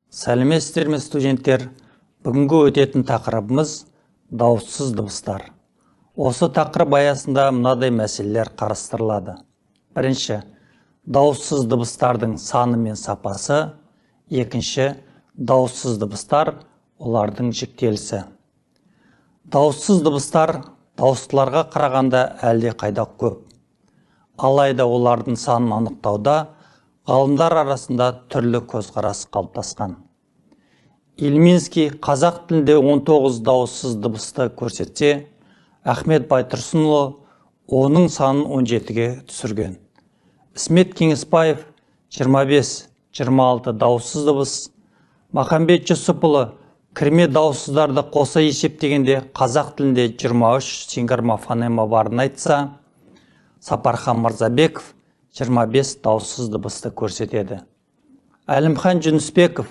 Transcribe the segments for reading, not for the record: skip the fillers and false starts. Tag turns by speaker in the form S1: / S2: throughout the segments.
S1: Сәлеметсіздер ме студенттер? Бүгінгі өтетін тақырыбымыз дауыссыз дыбыстар. Осы тақырып аясында мынадай мәселелер қарастырылады. Бірінші, дауыссыз дыбыстардың саны мен сапасы. Екінші, дауыссыз дыбыстар, олардың жіктелісі. Дауыссыз дыбыстар дауыстыларға қарағанда әлде қайда көп. Алайда олардың санын анықтауда ғалымдар арасында түрлі көзқарас қалыптасқан. Ильминский қазақ тілінде 19 дауыссыз дыбысты көрсетсе, Ахмет Байтұрсынұлы оның санын 17-ге түсірген. Ісмет Кеңесбаев 25-26 дауыссыз дыбыс, Махамбет Жүсіпұлы кірме дауыссыздарды қоса есептегенде қазақ тілінде 23 сингарма фонема барын айтса, Сапархан Мырзабеков 25 дауыссыз дыбысты көрсетеді. Әлімхан Жүнісбеков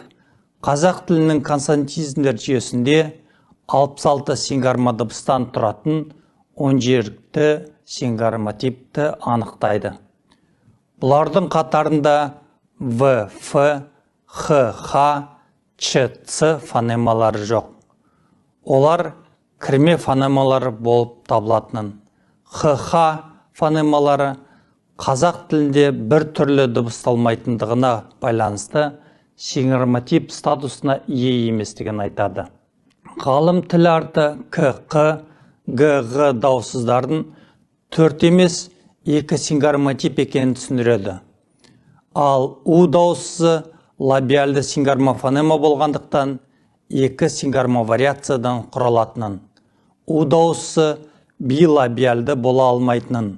S1: қазақ тілінің консонантизмдер жүйесінде 66 сингарма дыбыстан тұратын 17 сингарма типті анықтайды. Бұлардың қатарында В, Ф, Х, Х, Ч, Ц фонемалары жоқ. Олар кірме фонемалары болып табылатынын. Х, Х фонемалары қазақ тілінде бір түрлі дыбысталмайтындығына байланысты сингарматип статусына ие еместігін айтады. Ғалым тіл арты К, Қ, Г, Ғ дауыссыздардың 4 емес 2 сингарматип екенін түсіндіреді. Ал У дауыссызы лабиальды сингарма фонема болғандықтан 2 сингарма вариациядан құралатынын. У дауыссызы билабиальды бола алмайтынын.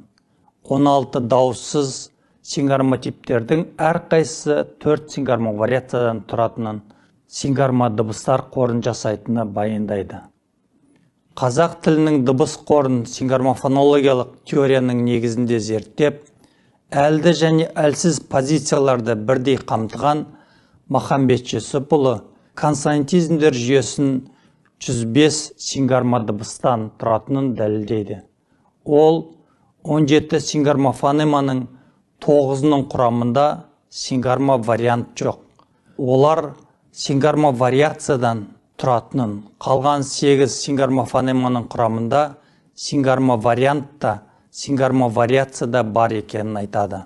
S1: 16 дауыссыз сингарматиптердің әрқайсысы 4 сингарма вариациядан тұратынын, сингарма дыбыстар қорын жасайтыны баяндайды. Қазақ тілінің дыбыс қорын сингармофонологиялық теорияның негізінде зерттеп, әлді және әлсіз позицияларды бірдей қамтыған Махамбет Жүсіпұлы консонантизмдер жүйесін 105 сингарма дыбыстан тұратынын дәлелдейді. Ол 17 сингарма фонеманың 9-ның құрамында сингарма вариант жоқ. Олар сингарма вариациядан тұратынын, қалған 8 сингарма фонеманың құрамында сингарма вариантта, сингарма вариацияда бар екенін айтады.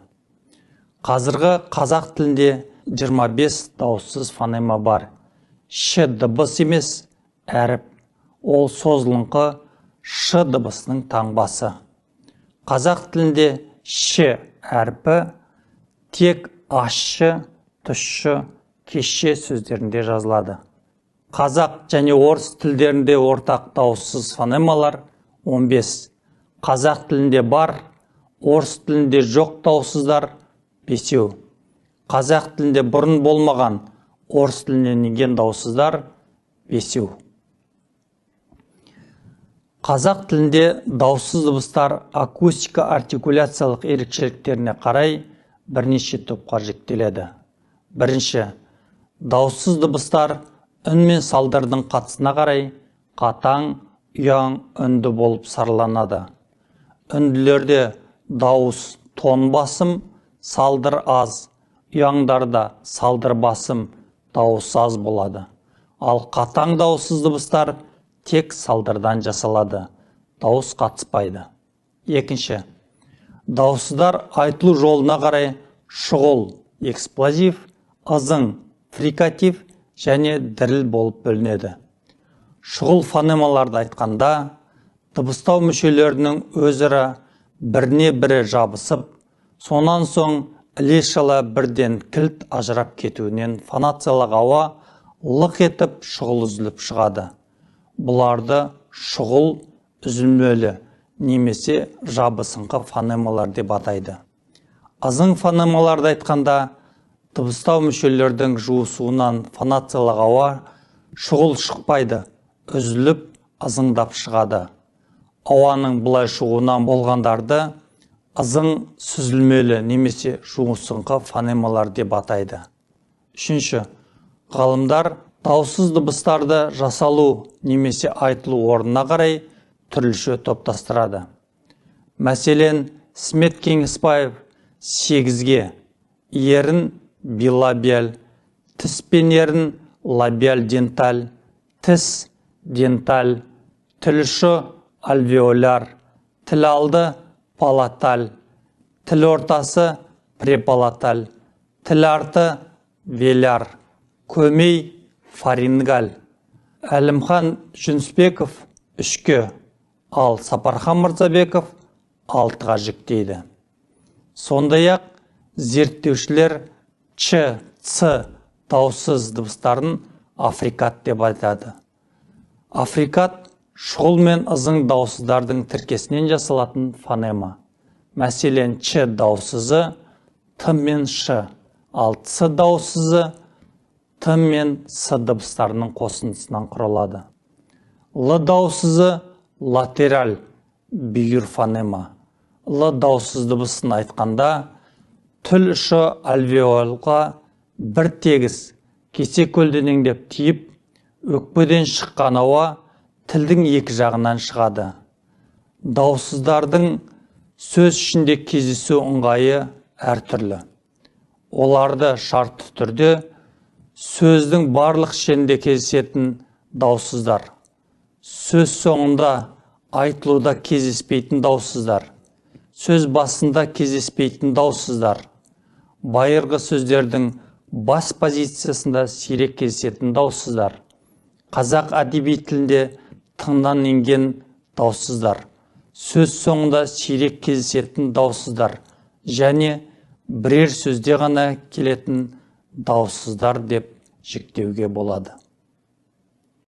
S1: Қазіргі қазақ тілінде 25 дауыссыз фонема бар. Ш дыбыс емес, әріп. Ол созылыңқы Ш дыбысының таңбасы. Қазақ тілінде Ш әрпі тек ащы, тұщы, кешше сөздерінде жазылады. Қазақ және орыс тілдерінде ортақ дауыссыз фонемалар 15. Қазақ тілінде бар, орыс тілінде жоқ дауыссыздар 5. Қазақ тілінде бұрын болмаған, орыс тілінен енген дауыссыздар 5. Қазақ тілінде дауыссыз дыбыстар акустика артикуляциялық ерекшеліктеріне қарай бірнеше топқа жіктеледі. Бірінші, дауыссыз дыбыстар үн мен салдардың қатысына қарай қатаң, ұяң үнді болып сараланады. Үнділерде дауыс тон басым, салдыр аз, ұяңдарда салдыр басым, дауыс аз болады. Ал қатаң дауыссыз дыбыстар тек салдырдан жасалады, дауыс қатыспайды. Екінші, дауыссыздар айтылу жолына қарай шұғыл, эксплозив, ызың, фрикатив және діріл болып бөлінеді. Шұғыл фонемаларды айтқанда, дыбыстау мүшелерінің өзара біріне бірі жабысып, сонан соң іле-шала бірден кілт ажырап кетуінен фонациялық ауа лық етіп шұғыл үзіліп шығады. Бұларды шұғыл, үзілмелі немесе жабысыңқы фонемалар деп атайды. Ызың фонемаларды айтқанда, дыбыстау мүшелердің жуысуынан фонациялық ауа шұғыл шықпайды, үзіліп, ызыңдап шығады. Ауаның бұлай шығуынан болғандарды ызың сүзілмелі немесе жуысыңқы фонемалар деп атайды. Үшінші, ғалымдар дауыссыз дыбыстарды жасалу немесе айтылу орнына қарай түрліше топтастырады. Мәселен, Ісмет Кеңесбаев 8-ге ерін билабиал, тіс пен ерін лабиаль денталь, тіс денталь, тіл ұшы альвеоляр, тіл алды палаталь, тіл ортасы препалаталь, тіл арты веляр, көмей фарингаль. Әлімхан Жүнісбеков 3-ке, ал Сапархан Мырзабеков 6-ға жіктейді. Сондай-ақ зерттеушілер ч, ц дауыссыз дыбыстарын африкат деп айтады. Африкат шұғыл мен ызың дауыссыздардың тіркесінен жасалатын фонема. Мәселен, ч дауыссызы т мен ш, ал ц дауыссызы т мен с дыбыстарының қосындысынан құралады. Л дауыссызы латераль бүйір фонема. Л дауыссыз дыбысын айтқанда, тіл ұшы альвеолға бір тегіс кесе көлденеңдеп тиіп, өкпеден шыққан ауа тілдің екі жағынан шығады. Дауыссыздардың сөз ішінде кездесу ыңғайы әртүрлі. Оларды шартты түрде сөздің барлық шенінде кездесетін дауыссыздар, сөз соңында айтылуда кездеспейтін дауыссыздар, сөз басында кездеспейтін дауыссыздар, байырғы сөздердің бас позициясында сирек кездесетін дауыссыздар, қазақ әдеби тілінде тыңнан енген дауыссыздар, сөз соңында сирек кездесетін дауыссыздар және бірер сөзде ғана келетін дауыссыздар деп жіктеуге болады.